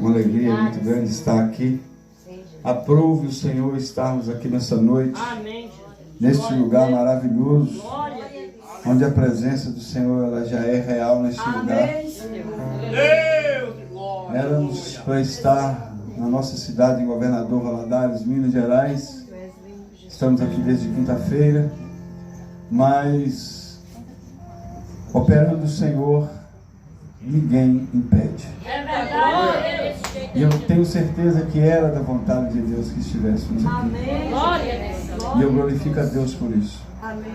Uma alegria muito grande estar aqui. Aprove o Senhor estarmos aqui nessa noite, neste lugar maravilhoso, onde a presença do Senhor ela já é real neste lugar. Éramos para estar na nossa cidade, em Governador Valadares, Minas Gerais. Estamos aqui desde quinta-feira, mas operando o Senhor, ninguém impede. É verdade. E eu tenho certeza que era da vontade de Deus que estivéssemos aqui. Amém. Glória a Deus. E eu glorifico a Deus por isso. Amém.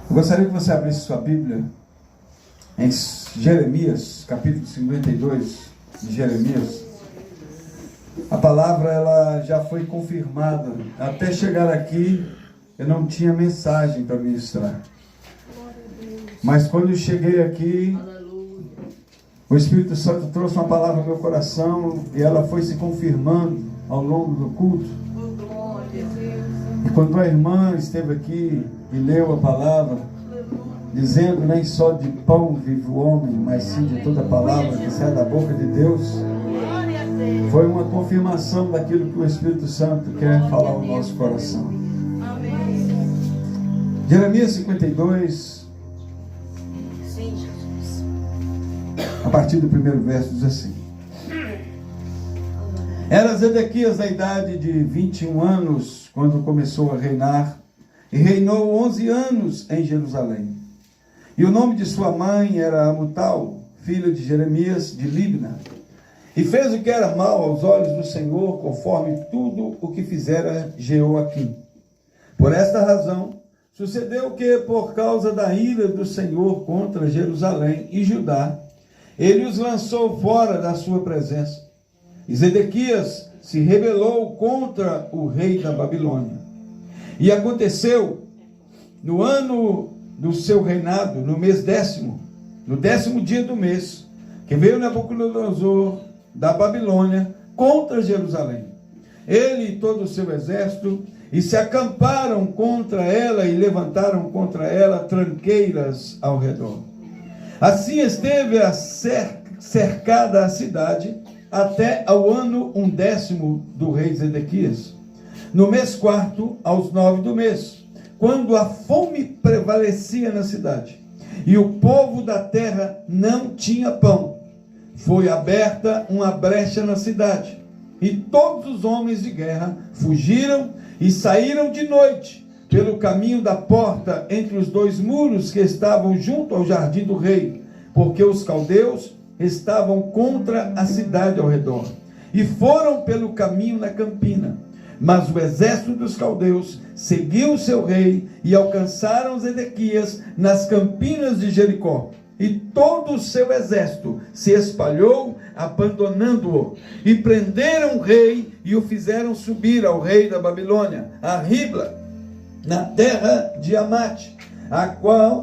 Eu gostaria que você abrisse sua Bíblia em Jeremias, capítulo 52 de Jeremias. A palavra ela já foi confirmada. Até chegar aqui, eu não tinha mensagem para ministrar. Mas quando eu cheguei aqui, o Espírito Santo trouxe uma palavra no meu coração e ela foi se confirmando ao longo do culto. E quando a irmã esteve aqui e leu a palavra, dizendo: nem só de pão vive o homem, mas sim de toda palavra que sai da boca de Deus, foi uma confirmação daquilo que o Espírito Santo quer falar ao nosso coração. Jeremias 52, a partir do primeiro verso, diz assim: Era Zedequias da idade de 21 anos quando começou a reinar, e reinou 11 anos em Jerusalém. E o nome de sua mãe era Amutal, filha de Jeremias de Libna. E fez o que era mal aos olhos do Senhor, conforme tudo o que fizera Jeoaquim. Por esta razão, sucedeu que, por causa da ira do Senhor contra Jerusalém e Judá, ele os lançou fora da sua presença. E Zedequias se rebelou contra o rei da Babilônia. E aconteceu, no ano do seu reinado, no mês 10º, no 10º dia do mês, que veio Nabucodonosor da Babilônia contra Jerusalém. Ele e todo o seu exército, e se acamparam contra ela e levantaram contra ela tranqueiras ao redor. Assim esteve cercada a cidade até ao ano 10º do rei Zedequias, no mês 4º, aos 9 do mês, quando a fome prevalecia na cidade, e o povo da terra não tinha pão. Foi aberta uma brecha na cidade, e todos os homens de guerra fugiram e saíram de noite pelo caminho da porta entre os dois muros que estavam junto ao jardim do rei, porque os caldeus estavam contra a cidade ao redor, e foram pelo caminho na campina. Mas o exército dos caldeus seguiu o seu rei e alcançaram Zedequias nas campinas de Jericó. E todo o seu exército se espalhou, abandonando-o. E prenderam o rei e o fizeram subir ao rei da Babilônia, a Ribla, na terra de Amate,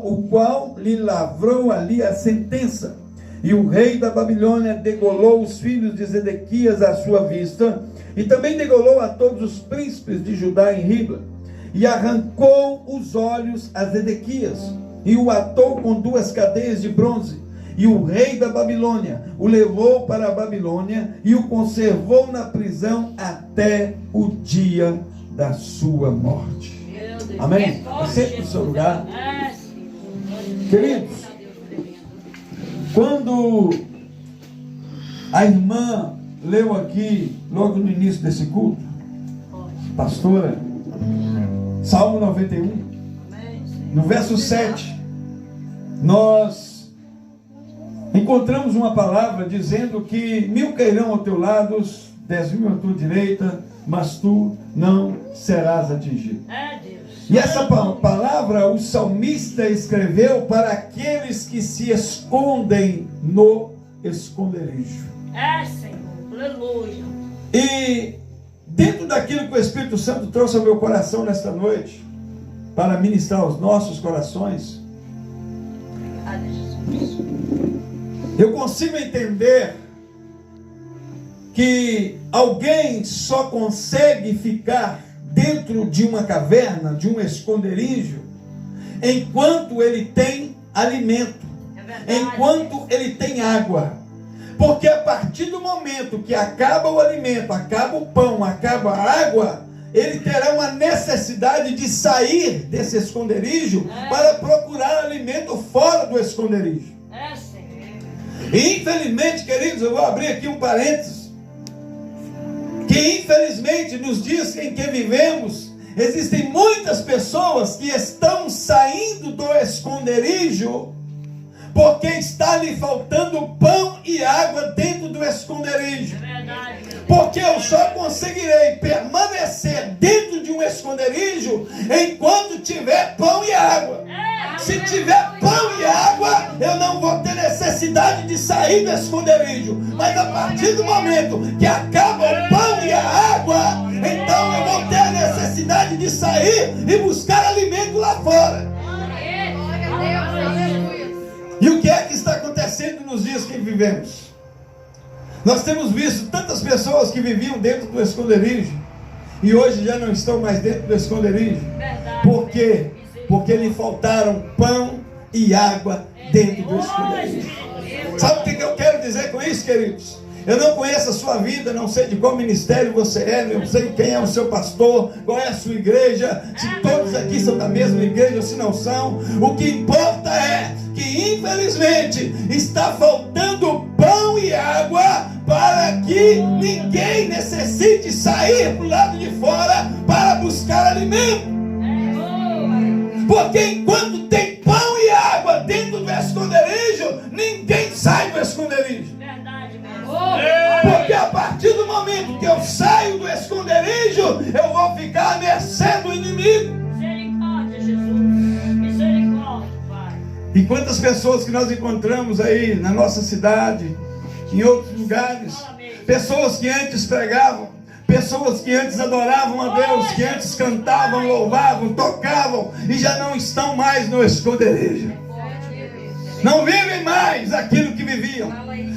o qual lhe lavrou ali a sentença. E o rei da Babilônia degolou os filhos de Zedequias à sua vista, e também degolou a todos os príncipes de Judá em Ribla, e arrancou os olhos a Zedequias, e o atou com 2 cadeias de bronze. E o rei da Babilônia o levou para a Babilônia e o conservou na prisão até o dia da sua morte. Amém? Sente no seu lugar. Queridos, quando a irmã leu aqui, logo no início desse culto, pastora, Salmo 91, no verso 7, nós encontramos uma palavra dizendo que 1000 cairão ao teu lado, 10.000 à tua direita, mas tu não serás atingido. E essa palavra o salmista escreveu para aqueles que se escondem no esconderijo. Senhor, aleluia. E dentro daquilo que o Espírito Santo trouxe ao meu coração nesta noite, para ministrar aos nossos corações, eu consigo entender que alguém só consegue ficar dentro de uma caverna, de um esconderijo, enquanto ele tem alimento, enquanto ele tem água. Porque a partir do momento que acaba o alimento, acaba o pão, acaba a água, ele terá uma necessidade de sair desse esconderijo para procurar alimento fora do esconderijo. E infelizmente, queridos, eu vou abrir aqui um parênteses, que infelizmente nos dias em que vivemos, existem muitas pessoas que estão saindo do esconderijo porque está lhe faltando pão e água dentro do esconderijo. Porque eu só conseguirei permanecer dentro de um esconderijo enquanto tiver pão e água. Se tiver pão e água, eu não vou ter necessidade de sair do esconderijo. Mas a partir do momento que acaba o pão e a água, então eu vou ter a necessidade de sair e buscar alimento lá fora. E o que é que está acontecendo nos dias que vivemos? Nós temos visto tantas pessoas que viviam dentro do esconderijo e hoje já não estão mais dentro do esconderijo. Por quê? Porque lhe faltaram pão e água dentro do esconderijo. Sabe o que eu quero dizer com isso, queridos? Eu não conheço a sua vida, não sei de qual ministério você é, não sei quem é o seu pastor, qual é a sua igreja, se todos aqui são da mesma igreja ou se não são. O que importa é que infelizmente está faltando pão e água para que ninguém necessite sair para o lado de fora para buscar alimento. Porque enquanto tem pão e água dentro do esconderijo, ninguém sai do esconderijo. Porque a partir do momento que eu saio do esconderijo, eu vou ficar à mercê do inimigo. Misericórdia, Jesus. Misericórdia, Pai. E quantas pessoas que nós encontramos aí na nossa cidade, em outros lugares, pessoas que antes pregavam, pessoas que antes adoravam a Deus, que antes cantavam, louvavam, tocavam e já não estão mais no esconderijo. Não vivem mais aquilo que viviam,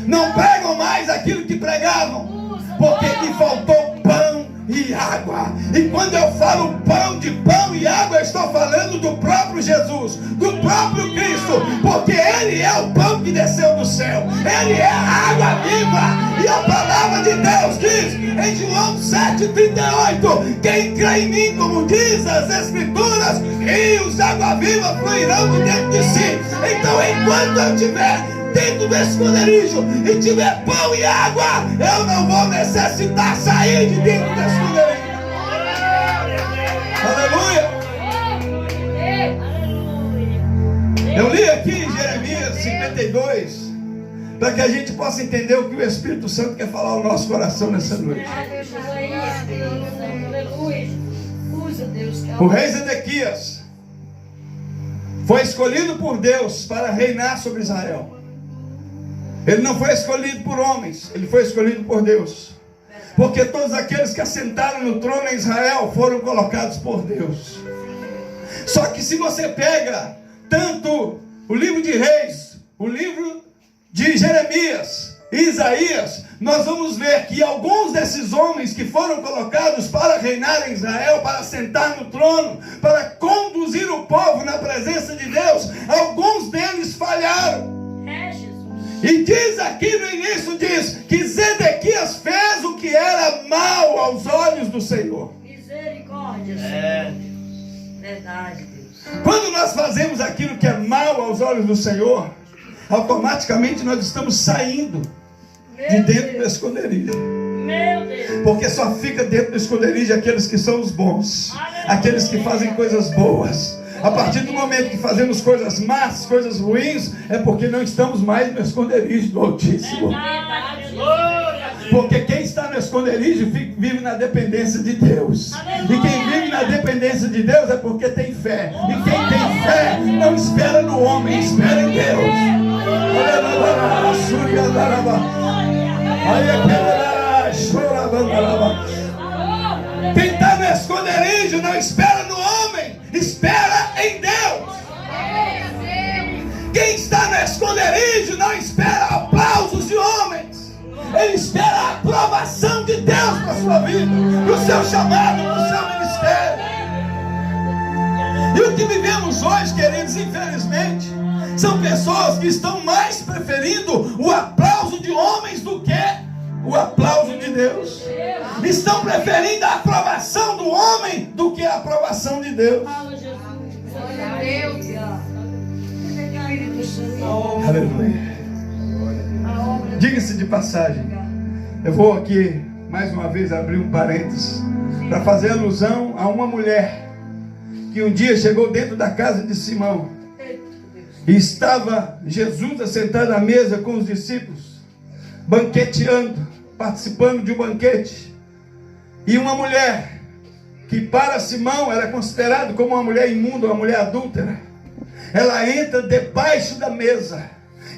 não pregam mais aquilo que pregavam, porque lhe faltou pão e água. E quando eu falo pão e água, eu estou falando do próprio Jesus, do próprio Cristo, porque Ele é o pão que desceu do céu, Ele é a água viva. E a palavra de Deus diz em João 7,38: quem crê em mim, como diz as Escrituras, rios de água viva fluirão de dentro de si. Então, enquanto eu estiver dentro do esconderijo e tiver pão e água, eu não vou necessitar sair de dentro do esconderijo. Aleluia! Eu li aqui em Jeremias 52 para que a gente possa entender o que o Espírito Santo quer falar ao nosso coração nessa noite. O rei Zedequias foi escolhido por Deus para reinar sobre Israel. Ele não foi escolhido por homens, ele foi escolhido por Deus. Porque todos aqueles que assentaram no trono em Israel foram colocados por Deus. Só que se você pega tanto o livro de Reis, o livro de Jeremias e Isaías, nós vamos ver que alguns desses homens que foram colocados para reinar em Israel, para sentar no trono, para conduzir o povo na presença de Deus, alguns deles falharam. E diz aqui no início, diz que Zedequias fez o que era mal aos olhos do Senhor. Misericórdia, Senhor. Verdade, Deus. Quando nós fazemos aquilo que é mal aos olhos do Senhor, automaticamente nós estamos saindo de dentro do esconderijo. Meu Deus. Porque só fica dentro do esconderijo aqueles que são os bons, aqueles que fazem coisas boas. A partir do momento que fazemos coisas más, coisas ruins, é porque não estamos mais no esconderijo do Altíssimo. Porque quem está no esconderijo vive na dependência de Deus. E quem vive na dependência de Deus é porque tem fé. E quem tem fé não espera no homem, espera em Deus. Quem está no esconderijo não espera no homem, espera em Deus. Quem está no esconderijo não espera aplausos de homens, ele espera a aprovação de Deus para a sua vida, para o seu chamado, para o seu ministério. E o que vivemos hoje, queridos, infelizmente, são pessoas que estão mais preferindo o aplauso de de homens do que o aplauso de Deus. Estão preferindo a aprovação do homem do que a aprovação de Deus. Aleluia. Diga-se de passagem, eu vou aqui mais uma vez abrir um parênteses para fazer alusão a uma mulher que um dia chegou dentro da casa de Simão e estava Jesus assentado à mesa com os discípulos, banqueteando, participando de um banquete. E uma mulher que para Simão era considerada como uma mulher imunda, uma mulher adúltera, ela entra debaixo da mesa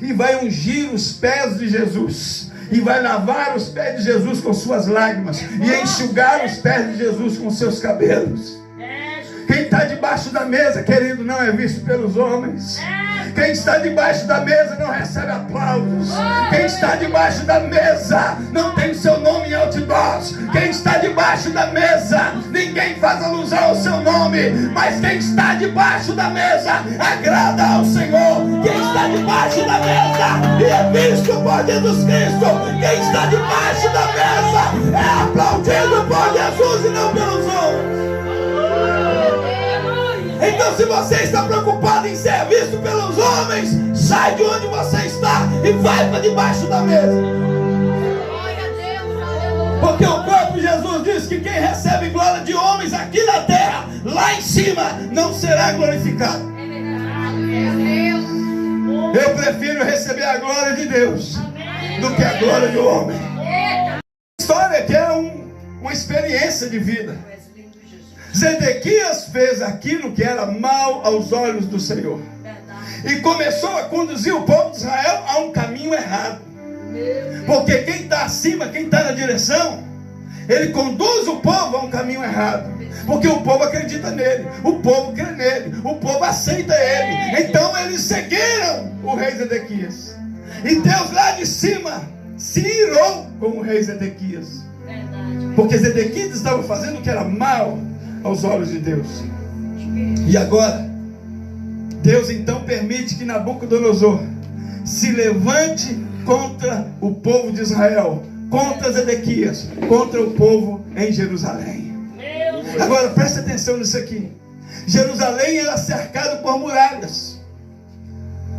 e vai ungir os pés de Jesus, e vai lavar os pés de Jesus com suas lágrimas, e enxugar os pés de Jesus com seus cabelos. Quem está debaixo da mesa, querido, não é visto pelos homens. Quem está debaixo da mesa não recebe aplausos. Quem está debaixo da mesa não tem o seu nome em outdoors. Quem está debaixo da mesa, ninguém faz alusão ao seu nome. Mas quem está debaixo da mesa agrada ao Senhor. Quem está debaixo da mesa e é visto por Jesus Cristo. Quem está debaixo da mesa é aplaudido por Jesus e não pelos homens. Então, se você está preocupado em ser visto pelos homens, sai de onde você está e vai para debaixo da mesa. Porque o próprio Jesus diz que quem recebe glória de homens aqui na terra, lá em cima, não será glorificado. Eu prefiro receber a glória de Deus do que a glória do homem. A história aqui é uma experiência de vida. Zedequias fez aquilo que era mal aos olhos do Senhor e começou a conduzir o povo de Israel a um caminho errado. Porque quem está acima, quem está na direção, ele conduz o povo a um caminho errado. Porque o povo acredita nele, o povo crê nele, o povo aceita ele. Então eles seguiram o rei Zedequias. E Deus lá de cima se irou com o rei Zedequias. Porque Zedequias estava fazendo o que era mal aos olhos de Deus. E agora Deus então permite que Nabucodonosor se levante contra o povo de Israel, contra Zedequias, contra o povo em Jerusalém. Agora preste atenção nisso aqui. Jerusalém era cercado por muralhas.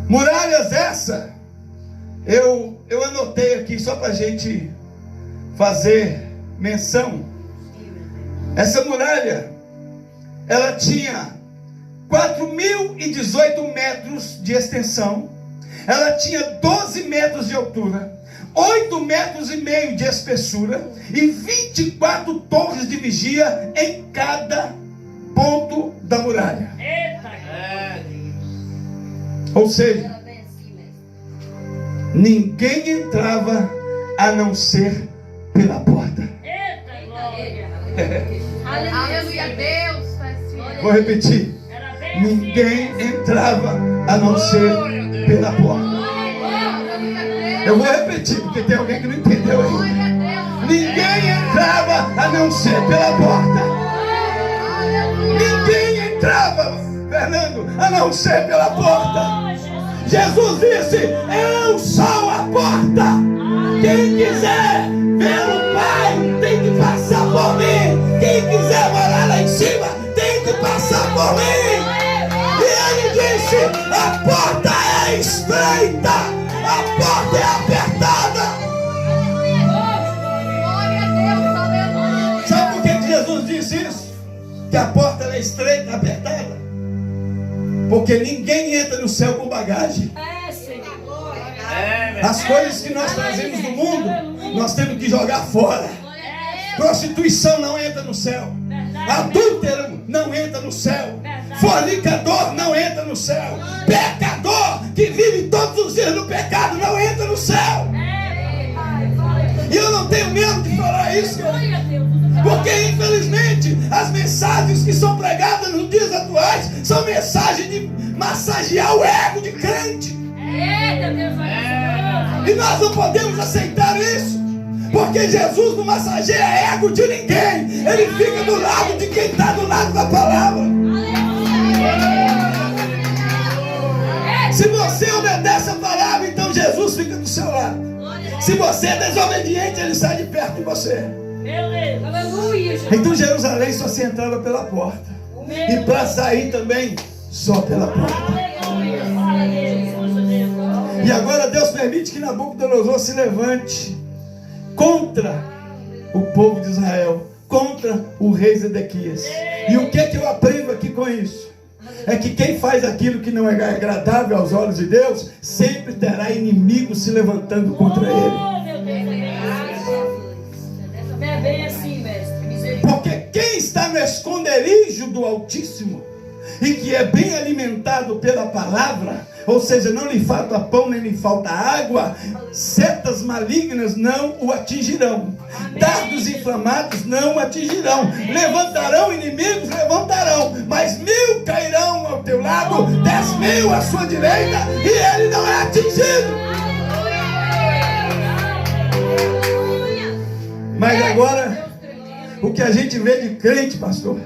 Muralhas essa eu anotei aqui só para a gente fazer menção. Essa muralha, ela tinha 4.018 metros de extensão, ela tinha 12 metros de altura, 8,5 metros de espessura e 24 torres de vigia em cada ponto da muralha. Ou seja, ninguém entrava a não ser pela porta. Aleluia, Deus. Vou repetir. Ninguém entrava a não ser pela porta. Eu vou repetir, porque tem alguém que não entendeu ainda. Ninguém entrava a não ser pela porta. Ninguém entrava, Fernando, a não ser pela porta. Jesus disse: eu sou a porta. Quem quiser ver o Pai tem que passar por mim. Quem quiser morar lá em cima tem que passar por mim. E ele disse: a porta é estreita, a porta é apertada. Sabe por que Jesus disse isso? Que a porta é estreita, apertada? Porque ninguém entra no céu com bagagem. As coisas que nós trazemos do mundo, nós temos que jogar fora. Prostituição não entra no céu. Adúltero não entra no céu. Fornicador não entra no céu. Pecador que vive todos os dias no pecado não entra no céu. E eu não tenho medo de falar isso, porque infelizmente as mensagens que são pregadas nos dias atuais são mensagens de massagear o ego de crente. E nós não podemos aceitar isso, porque Jesus não massageia ego de ninguém. Ele fica do lado de quem está do lado da palavra. Se você obedece a palavra, então Jesus fica do seu lado. Se você é desobediente, ele sai de perto de você. Meu Deus. Aleluia. Então Jerusalém só se entrava pela porta. E para sair também, só pela porta. Aleluia. Fala Deus. Deus. E agora Deus permite que Nabucodonosor se levante contra o povo de Israel, contra o rei Zedequias. E o que eu aprendo aqui com isso? É que quem faz aquilo que não é agradável aos olhos de Deus, sempre terá inimigos se levantando contra ele. Oh, meu Deus. É bem assim, mestre. Misericórdia. Porque quem está no esconderijo do Altíssimo e que é bem alimentado pela palavra, ou seja, não lhe falta pão nem lhe falta água, setas malignas não o atingirão, dardos inflamados não o atingirão, levantarão inimigos, levantarão, mas 1000 cairão ao teu lado, 10.000 à sua direita, e ele não é atingido. Mas agora, o que a gente vê de crente, pastor,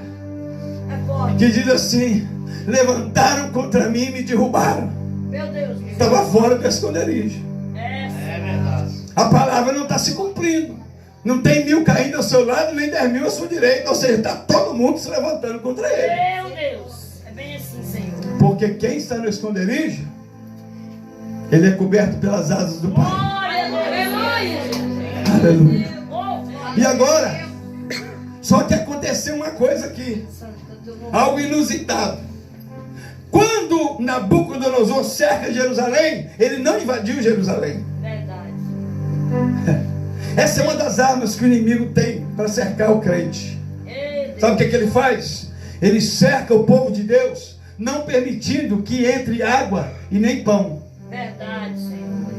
que diz assim: levantaram contra mim e me derrubaram. Meu Deus. Estava fora do esconderijo. É verdade. A palavra não está se cumprindo. Não tem 1000 caindo ao seu lado, nem 10.000 à sua direita. Ou seja, está todo mundo se levantando contra ele. Meu Deus. É bem assim, Senhor. Porque quem está no esconderijo, ele é coberto pelas asas do Pai. Aleluia. Aleluia. Oh, E agora, só que aconteceu uma coisa aqui, algo inusitado. Quando Nabucodonosor cerca Jerusalém, ele não invadiu Jerusalém. verdade. Essa é uma das armas que o inimigo tem para cercar o crente. Sabe o que ele faz? Ele cerca o povo de Deus, não permitindo que entre água e nem pão. Verdade, Senhor.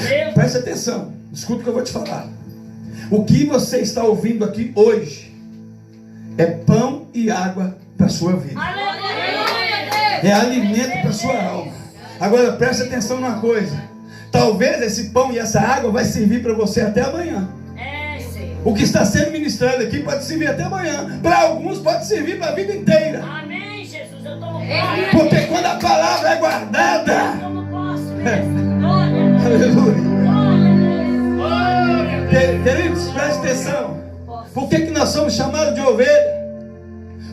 Deus. Preste atenção, escuta o que eu vou te falar. O que você está ouvindo aqui hoje é pão e água para a sua vida. Aleluia. É alimento para a sua alma. Agora preste atenção numa coisa. Talvez esse pão e essa água vai servir para você até amanhã. É, Senhor. O que está sendo ministrado aqui pode servir até amanhã. Para alguns pode servir para a vida inteira. Amém, Jesus. Eu tomo Porque posse. quando a palavra é Eu guardada, tomo posse, mestre. Glória a Deus. aleluia. Glória a Deus. Queridos, preste atenção. Por que nós somos chamados de ovelha?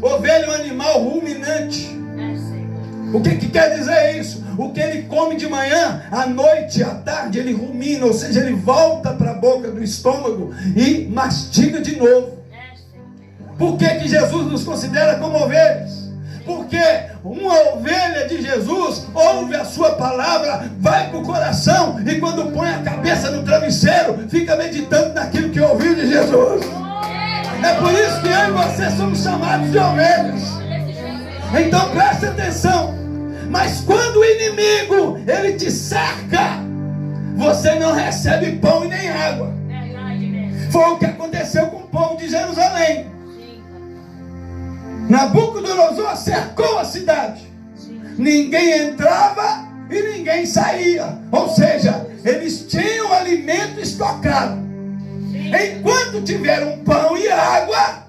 Ovelha é um animal ruminante. É, Senhor. O que quer dizer isso? O que ele come de manhã, à noite, à tarde, ele rumina, ou seja, ele volta para a boca do estômago e mastiga de novo. É, Senhor. Por que Jesus nos considera como ovelhas? Porque uma ovelha de Jesus ouve a sua palavra, vai para o coração e quando põe a cabeça no travesseiro, fica meditando naquilo que ouviu de Jesus. É por isso que eu e você somos chamados de ovelhas. Então preste atenção. Mas quando o inimigo, ele te cerca, você não recebe pão e nem água. Verdade, mestre. Foi o que aconteceu com o povo de Jerusalém. Sim. Nabucodonosor cercou a cidade. Ninguém entrava e ninguém saía. Ou seja, eles tinham alimento estocado. Enquanto tiveram pão e água,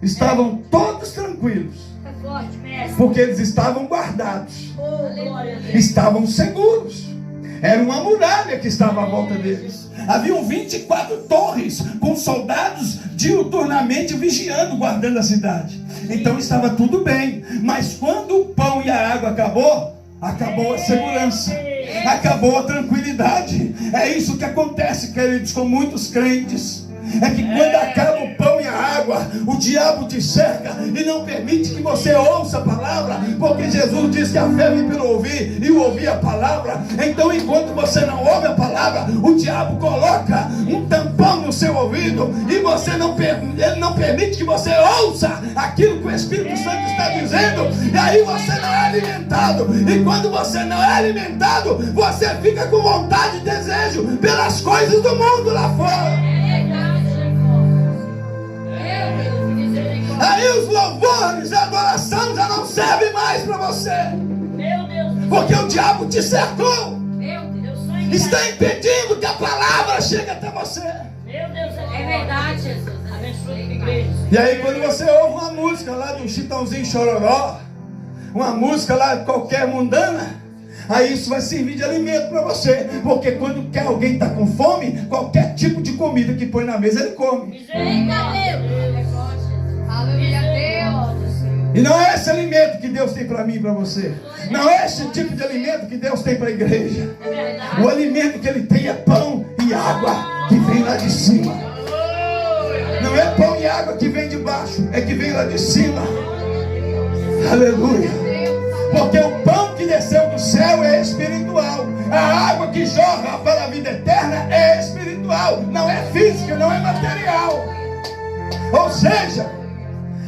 estavam todos tranquilos. É forte, mestre. Porque eles estavam guardados. Oh, glória a Deus. Estavam seguros. Era uma muralha que estava à volta deles. Haviam 24 torres com soldados diuturnamente vigiando, guardando a cidade. Então estava tudo bem. Mas quando o pão e a água acabou a segurança, acabou a tranquilidade. É isso que acontece, queridos, com muitos crentes. É que quando acaba o pão e a água, o diabo te cerca e não permite que você ouça a palavra, porque Jesus diz que a fé vem pelo ouvir e o ouvir a palavra. Então enquanto você não ouve a palavra, o diabo coloca um tampão no seu ouvido e ele não permite que você ouça aquilo que o Espírito Santo está dizendo, e aí você não é alimentado. E quando você não é alimentado, você fica com vontade e desejo pelas coisas do mundo lá fora. Aí os louvores, a adoração já não servem mais para você. Meu Deus. Porque o diabo te cercou. Meu Deus. Sangue. Está impedindo que a palavra chegue até você. Meu Deus. É verdade, Jesus. Abençoa a igreja. E aí quando você ouve uma música lá do Chitãozinho Chororó, uma música lá qualquer mundana, aí isso vai servir de alimento para você. Porque quando alguém está com fome, qualquer tipo de comida que põe na mesa, ele come. Misericórdia, Deus. Aleluia, Deus. E não é esse alimento que Deus tem para mim e para você. Não é esse tipo de alimento que Deus tem para a igreja. É verdade. O alimento que Ele tem é pão e água que vem lá de cima. Não é pão e água que vem de baixo, é que vem lá de cima. Aleluia. Porque o pão que desceu do céu é espiritual. A água que jorra para a vida eterna é espiritual. Não é física, não é material. Ou seja,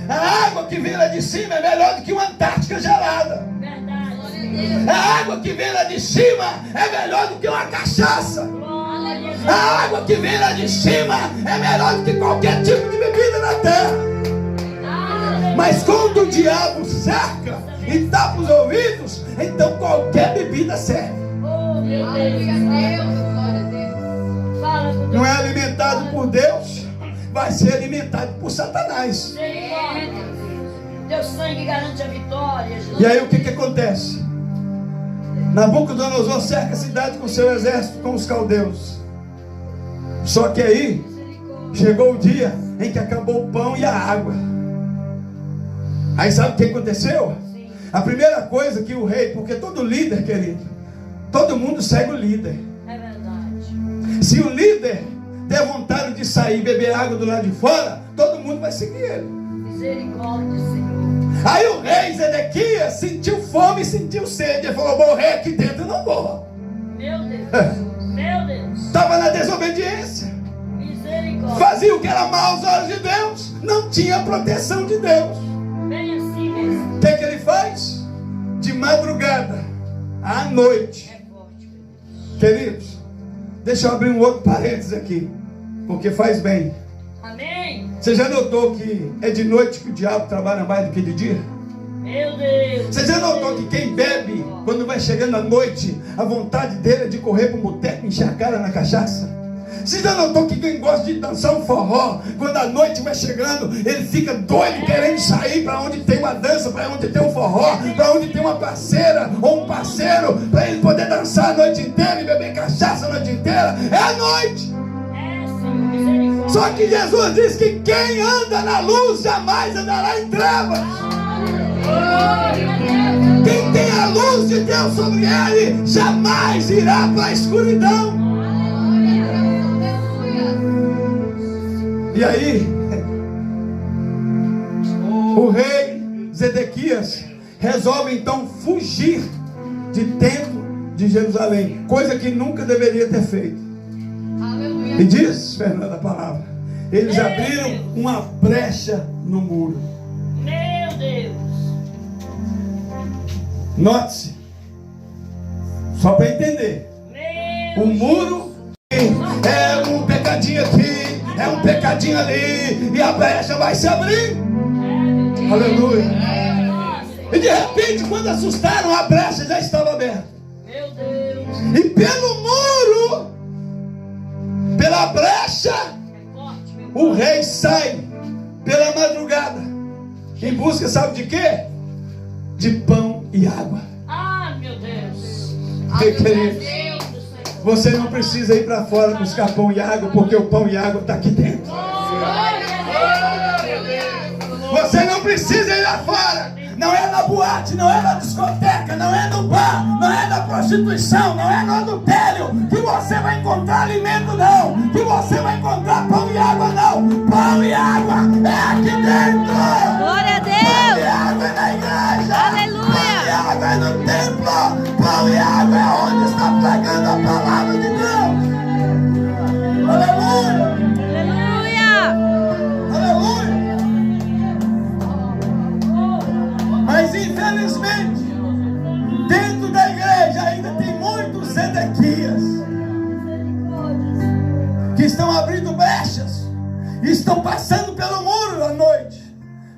a água que vem lá de cima é melhor do que uma Antártica gelada. Verdade. A água que vem lá de cima é melhor do que uma cachaça. Glória a Deus. A água que vem lá de cima é melhor do que qualquer tipo de bebida na terra. Mas quando o diabo cerca e tapa os ouvidos, então qualquer bebida serve. Oh, meu Aleluia, Deus. Deus. Glória a Deus. Fala com Não é Deus. alimentado por Deus, vai ser alimentado por Satanás. Misericórdia. Teu sangue garante a vitória, Jesus. E aí o que acontece? Nabucodonosor cerca a cidade com seu exército, com os caldeus. Só que aí chegou o dia em que acabou o pão e a água. Aí sabe o que aconteceu? Sim. A primeira coisa que o rei, porque todo líder, querido, todo mundo segue o líder. É verdade. Se o líder der vontade de sair e beber água do lado de fora, todo mundo vai seguir ele. Misericórdia, Senhor. Aí o rei Zedequias sentiu fome e sentiu sede. Ele falou: morrer aqui dentro, eu não morro. Meu Deus. Meu Deus. Estava na desobediência, Misericórdia. fazia o que era mal aos olhos de Deus, não tinha a proteção de Deus. Bem assim mesmo. O que ele faz? De madrugada, à noite, É forte. queridos, deixa eu abrir um outro parênteses aqui, porque faz bem. Amém. Você já notou que é de noite que o diabo trabalha mais do que de dia? Meu Deus. Você já notou que quem bebe, quando vai chegando à noite, a vontade dele é de correr para o boteco e encher a cara na cachaça? Você já notou que quem gosta de dançar um forró, quando a noite vai chegando, ele fica doido querendo sair para onde tem uma dança, para onde tem um forró, para onde tem uma parceira ou um parceiro, para ele poder dançar a noite inteira e beber cachaça a noite inteira? É a noite! É, Senhor. Misericórdia. Só que Jesus diz que quem anda na luz jamais andará em trevas. Quem tem a luz de Deus sobre ele jamais irá para a escuridão. E aí, o rei Zedequias resolve então fugir de dentro de Jerusalém, coisa que nunca deveria ter feito. E diz, Fernanda, a palavra, eles abriram uma brecha no muro. Meu Deus. Note-se, só para entender, Meu o muro é um pecadinho aqui, é um pecadinho ali, e a brecha vai se abrir. Aleluia. E de repente, quando assustaram, a brecha já estava aberta. Meu Deus. E pelo muro, pela brecha, É forte, meu o rei sai pela madrugada, em busca, sabe de quê? De pão e água. Ah, meu Deus. Que querido, Deus do Senhor. você não precisa ir para fora buscar pão e água, porque o pão e água está aqui dentro. Você não precisa ir lá fora. Não é na boate, não é na discoteca, não é no bar, não é na prostituição, não é no adultério que você vai encontrar alimento, não. Que você vai encontrar pão e água, não. Pão e água é aqui dentro. Glória a Pão e Deus. água é na igreja. Aleluia. Pão e água é no templo. Pão e água é onde está pregando a palavra de Deus. Aleluia. Aleluia. Aleluia. Mas infelizmente, dentro da igreja ainda tem muitos Zedequias que estão abrindo brechas, e estão passando pelo muro à noite,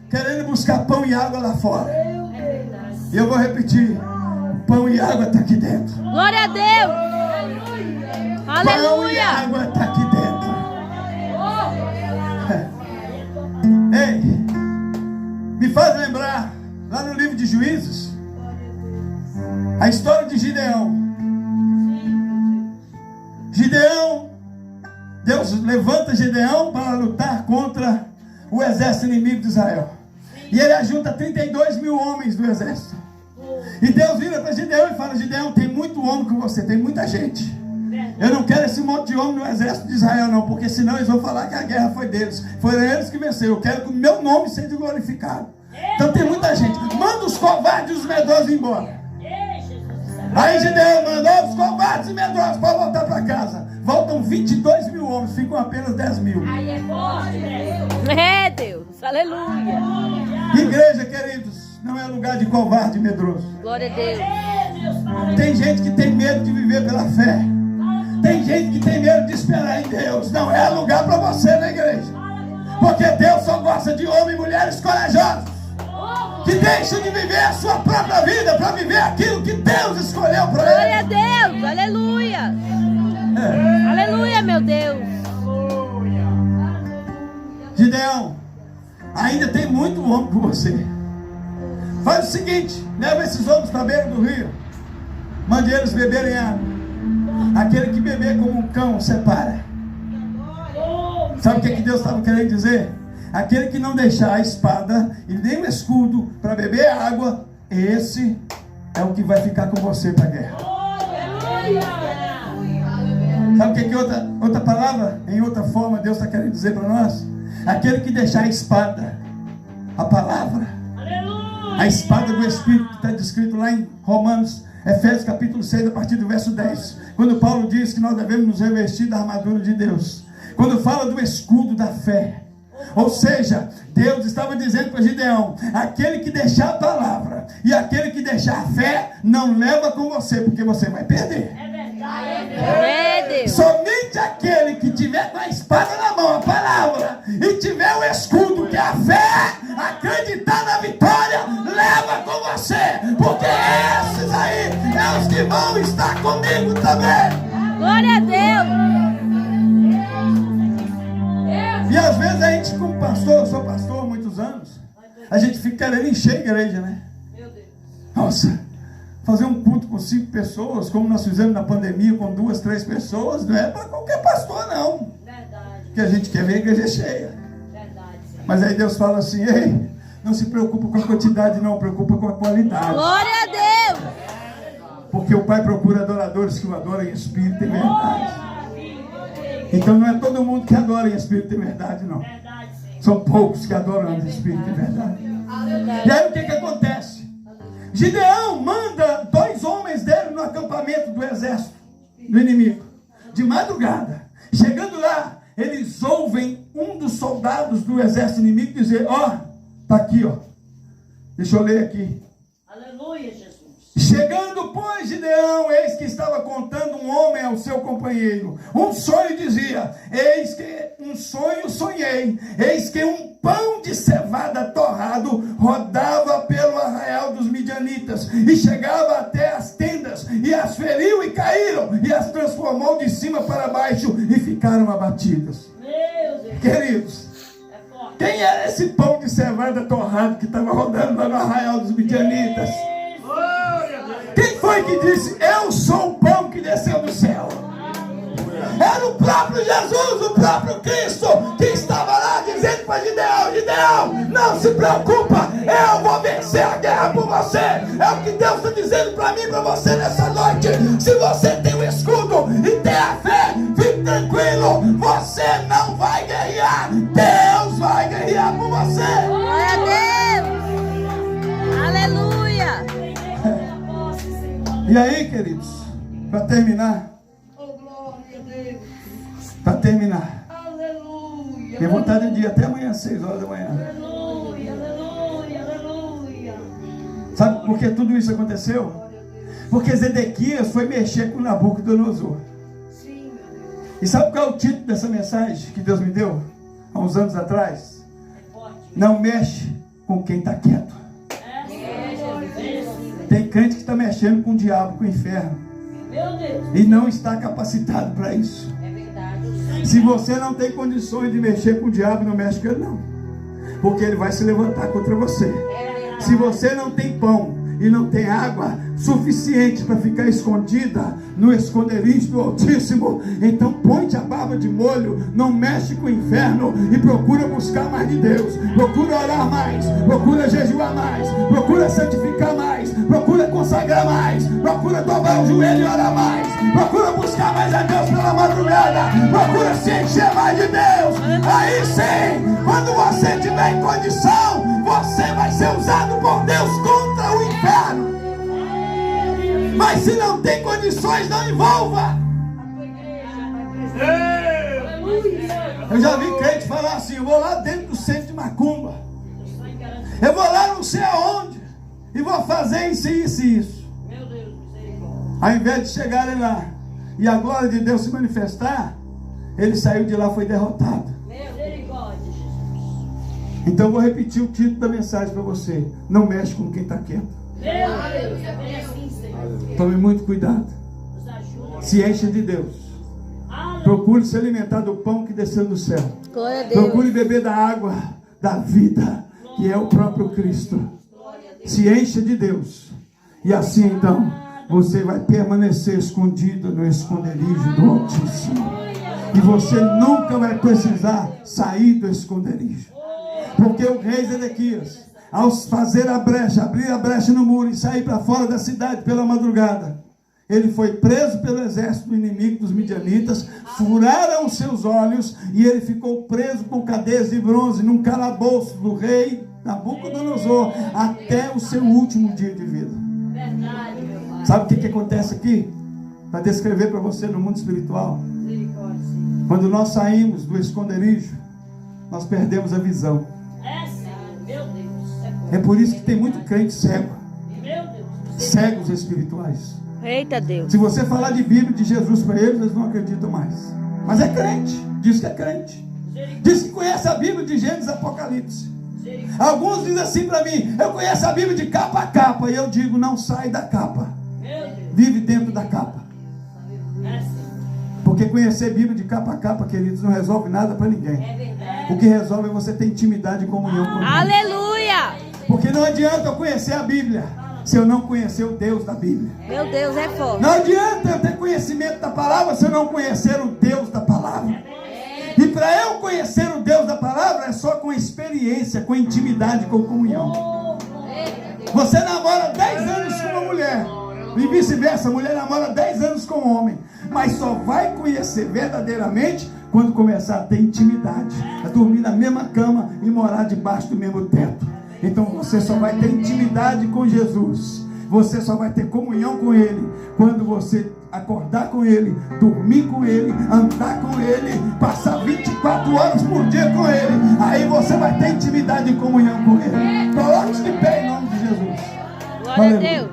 querendo buscar pão e água lá fora. E eu vou repetir: pão e água está aqui dentro. Glória a Deus. Pão e Aleluia. água está aqui dentro. Ei, me faz lembrar lá no livro de Juízes, a história de Gideão. Gideão, Deus levanta Gideão para lutar contra o exército inimigo de Israel. E ele ajunta 32 mil homens do exército. E Deus vira para Gideão e fala: Gideão, tem muito homem com você, tem muita gente. Eu não quero esse monte de homem no exército de Israel não, porque senão eles vão falar que a guerra foi deles. Foram eles que venceram. Eu quero que o meu nome seja glorificado. Então tem muita gente. Manda os covardes e os medrosos embora. Aí Gideão mandou os covardes e medrosos para voltar para casa. Voltam 22 mil homens, ficam apenas 10 mil. Aí é forte, Deus. É, Deus. Aleluia. Igreja, queridos, não é lugar de covarde e medroso. Glória a Deus. Tem gente que tem medo de viver pela fé. Tem gente que tem medo de esperar em Deus. Não é lugar para você na igreja. Porque Deus só gosta de homens e mulheres corajosos, que deixam de viver a sua própria vida para viver aquilo que Deus escolheu para Glória a eles. Deus. Aleluia. Aleluia, meu Deus. Gideão, ainda tem muito homem por você. Faz o seguinte: leva esses homens para a beira do rio, mande eles beberem água. Aquele que beber como um cão separa. Sabe o que Deus estava querendo dizer? Aquele que não deixar a espada e nem o escudo para beber água, esse é o que vai ficar com você para a guerra. Sabe o que outra palavra, em outra forma, Deus está querendo dizer para nós? Aquele que deixar a espada, a palavra, a espada do Espírito, que está descrito lá em Romanos, Efésios capítulo 6, a partir do verso 10. Quando Paulo diz que nós devemos nos revestir da armadura de Deus. Quando fala do escudo da fé. Ou seja, Deus estava dizendo para Gideão: aquele que deixar a palavra e aquele que deixar a fé, não leva com você, porque você vai perder. É, Deus. Somente aquele que tiver com a espada na mão, a palavra, e tiver o escudo, que é a fé, acreditar na vitória, leva com você, porque esses aí é os que vão estar comigo também. Glória a Deus. E às vezes a gente, como pastor, eu sou pastor há muitos anos, a gente fica querendo encher a igreja, né? Nossa, fazer um culto com 5 pessoas, como nós fizemos na pandemia, com 2, 3 pessoas, não é para qualquer pastor não. Porque a gente quer ver a igreja cheia. Mas aí Deus fala assim: ei, não se preocupa com a quantidade não, preocupa com a qualidade. Glória a Deus. Porque o Pai procura adoradores que o adoram em espírito e verdade. Então não é todo mundo que adora em espírito e verdade, não. São poucos que adoram em espírito e verdade. E aí o que acontece? Gideão manda 2 homens dele no acampamento do exército do inimigo, de madrugada. Chegando lá, eles ouvem um dos soldados do exército inimigo dizer: ó, tá aqui, ó. Deixa eu ler aqui. Aleluia, Jesus. Chegando, pois, Gideão, eis que estava contando um homem ao seu companheiro um sonho, dizia: eis que um sonho sonhei, eis que um pão de cevada torrado rodava pelo arraial dos midianitas e chegava até as tendas e as feriu e caíram e as transformou de cima para baixo e ficaram abatidas. Meu Deus. Queridos, quem era esse pão de cevada torrado que estava rodando lá no arraial dos midianitas? Quem foi que disse: eu sou o pão que desceu do céu? Era o próprio Jesus, o próprio Cristo, que estava lá dizendo para Gideão: Gideão, não se preocupa, eu vou vencer a guerra por você. É o que Deus está dizendo para mim e para você nessa noite. Se você tem o escudo e tem a fé, fique tranquilo, você não vai guerrear, Deus vai guerrear por você. Glória a Deus. Aleluia. E aí, queridos, para terminar, para terminar, minha vontade é de ir até amanhã, 6 horas da manhã. Aleluia, aleluia, aleluia. Sabe por que tudo isso aconteceu? Porque Zedequias foi mexer com Nabucodonosor. E sabe qual é o título dessa mensagem que Deus me deu há uns anos atrás? Não mexe com quem está quieto. Tem crente que está mexendo com o diabo, com o inferno, Meu Deus. e não está capacitado para isso. Se você não tem condições de mexer com o diabo, não mexe com ele não, porque ele vai se levantar contra você. Se você não tem pão e não tem água suficiente para ficar escondida no esconderijo do Altíssimo, então põe-te a barba de molho, não mexe com o inferno e procura buscar mais de Deus, procura orar mais, procura jejuar mais, procura santificar mais, procura consagrar mais, procura dobrar o joelho e orar mais, procura buscar mais a Deus pela madrugada, procura se encher mais de Deus. Aí sim, quando você estiver em condição, você vai ser usado por Deus contra o inferno. Mas se não tem condições, não envolva. Eu já vi crente falar assim: eu vou lá dentro do centro de macumba, eu vou lá não sei aonde e vou fazer isso, isso e isso. Ao invés de chegarem lá e a glória de Deus se manifestar, ele saiu de lá, foi derrotado. Então eu vou repetir o título da mensagem para você: não mexe com quem está quieto. Tome muito cuidado. Se encha de Deus. Procure se alimentar do pão que desceu do céu. Procure beber da água da vida, que é o próprio Cristo. Se encha de Deus. E assim então você vai permanecer escondido no esconderijo do Altíssimo. E você nunca vai precisar sair do esconderijo. Porque o rei Zedequias, ao fazer a brecha, abrir a brecha no muro e sair para fora da cidade pela madrugada, ele foi preso pelo exército inimigo dos midianitas, furaram os seus olhos e ele ficou preso com cadeias de bronze num calabouço do rei Nabucodonosor até o seu último dia de vida. Sabe o que acontece aqui? Para descrever para você no mundo espiritual. Quando nós saímos do esconderijo, nós perdemos a visão. É por isso que tem muito crente cego. Cegos espirituais. Eita Deus. Se você falar de Bíblia, de Jesus para eles, eles não acreditam mais. Mas é crente, diz que é crente. Diz que conhece a Bíblia de Gênesis e Apocalipse. Alguns dizem assim para mim: eu conheço a Bíblia de capa a capa. E eu digo: não sai da capa. Vive dentro da capa. Porque conhecer Bíblia de capa a capa, queridos, não resolve nada para ninguém. O que resolve é você ter intimidade e comunhão com Deus. Aleluia! Porque não adianta eu conhecer a Bíblia se eu não conhecer o Deus da Bíblia. Meu Deus, é forte. Não adianta eu ter conhecimento da palavra se eu não conhecer o Deus da palavra. E para eu conhecer o Deus da palavra é só com experiência, com intimidade, com comunhão. Você namora 10 anos com uma mulher e vice-versa, a mulher namora 10 anos com um homem, mas só vai conhecer verdadeiramente quando começar a ter intimidade, a dormir na mesma cama e morar debaixo do mesmo teto. Então você só vai ter intimidade com Jesus, você só vai ter comunhão com Ele quando você acordar com Ele, dormir com Ele, andar com Ele, passar 24 horas por dia com Ele. Aí você vai ter intimidade e comunhão com Ele. Coloque-se de pé em nome de Jesus. Glória a Deus.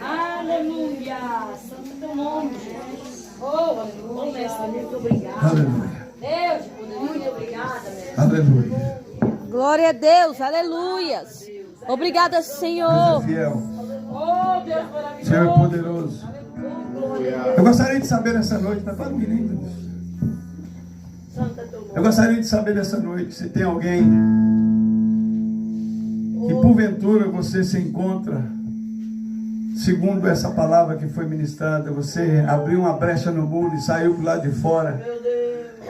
Aleluia. Santo teu nome, Jesus. Oh, mestre, muito obrigado. Aleluia. Deus, muito obrigada, mestre. Aleluia. Glória a Deus. Aleluias. Obrigada, Senhor. Deus é fiel. Oh, Deus maravilhoso. Senhor é poderoso. Eu gostaria de saber nessa noite, tá para mim, né? Santa teu nome. Eu gostaria de saber nessa noite se tem alguém que porventura você se encontra, segundo essa palavra que foi ministrada, você abriu uma brecha no muro e saiu pro lado de fora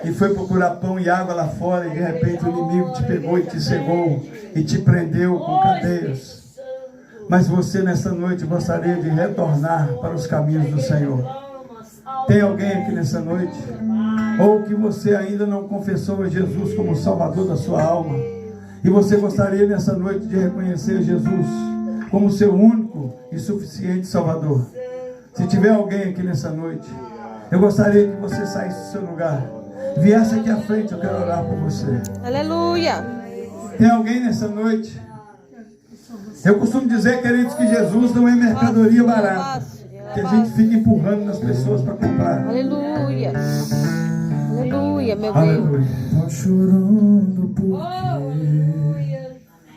e foi procurar pão e água lá fora e de repente o inimigo te pegou e te cegou e te prendeu com cadeias. Mas você nessa noite gostaria de retornar para os caminhos do Senhor. Tem alguém aqui nessa noite? Ou que você ainda não confessou a Jesus como Salvador da sua alma, e você gostaria nessa noite de reconhecer Jesus como seu único e suficiente Salvador. Se tiver alguém aqui nessa noite, eu gostaria que você saísse do seu lugar, viesse aqui à frente, eu quero orar por você. Aleluia. Tem alguém nessa noite? Eu costumo dizer, queridos, que Jesus não é mercadoria barata, que a gente fica empurrando nas pessoas para comprar. Aleluia. Aleluia, meu Deus. Aleluia. Tá chorando porque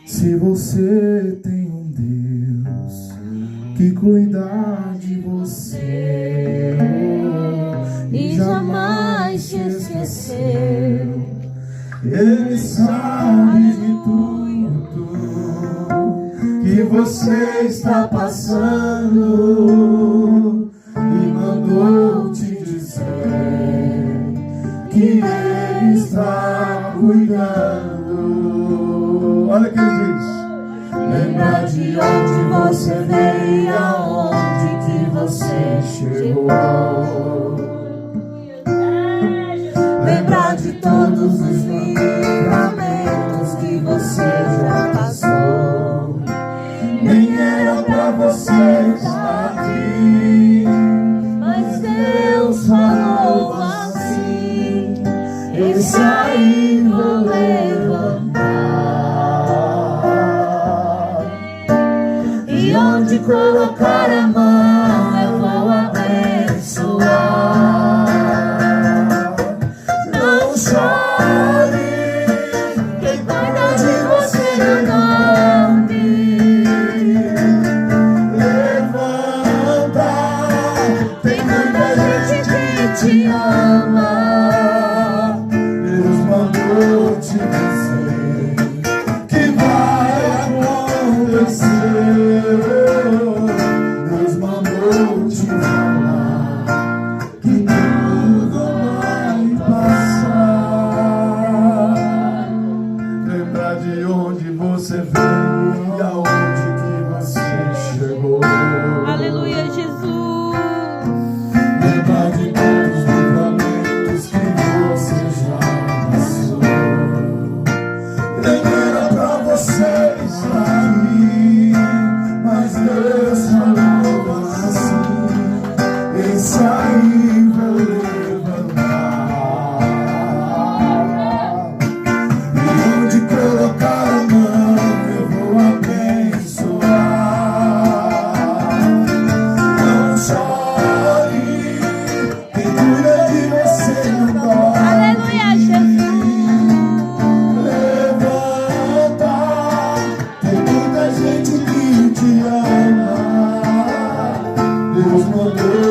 se você tem um Deus que cuida de você E jamais te esqueceu. Ele sabe de tudo que você está passando e mandou te dizer que Ele está cuidando. Olha o que ele diz. Lembra de onde você veio e aonde que você chegou. Lembra de todos os livramentos que você já passou. Nem era pra você estar aqui, mas Deus falou assim: esse aí vou levantar, e onde colocar a mão eu vou abençoar. Não chore, quem cuida de você não dorme. Levanta, tem muita gente que te ama. Deus mandou te dizer que vai acontecer. Deus mandou te falar que tudo vai passar. Lembra de onde você veio e aonde que você chegou. Aleluia, Jesus. Lembra de todos os livramentos que você já passou. Nem era pra você estar aí, mas Deus falou assim: esse aí vou levantar, e onde colocar a mão eu vou abençoar. Não chore, quem cuida de você não dorme. Aleluia, Jesus. Levanta, tem muita gente que te ama. Deus mandou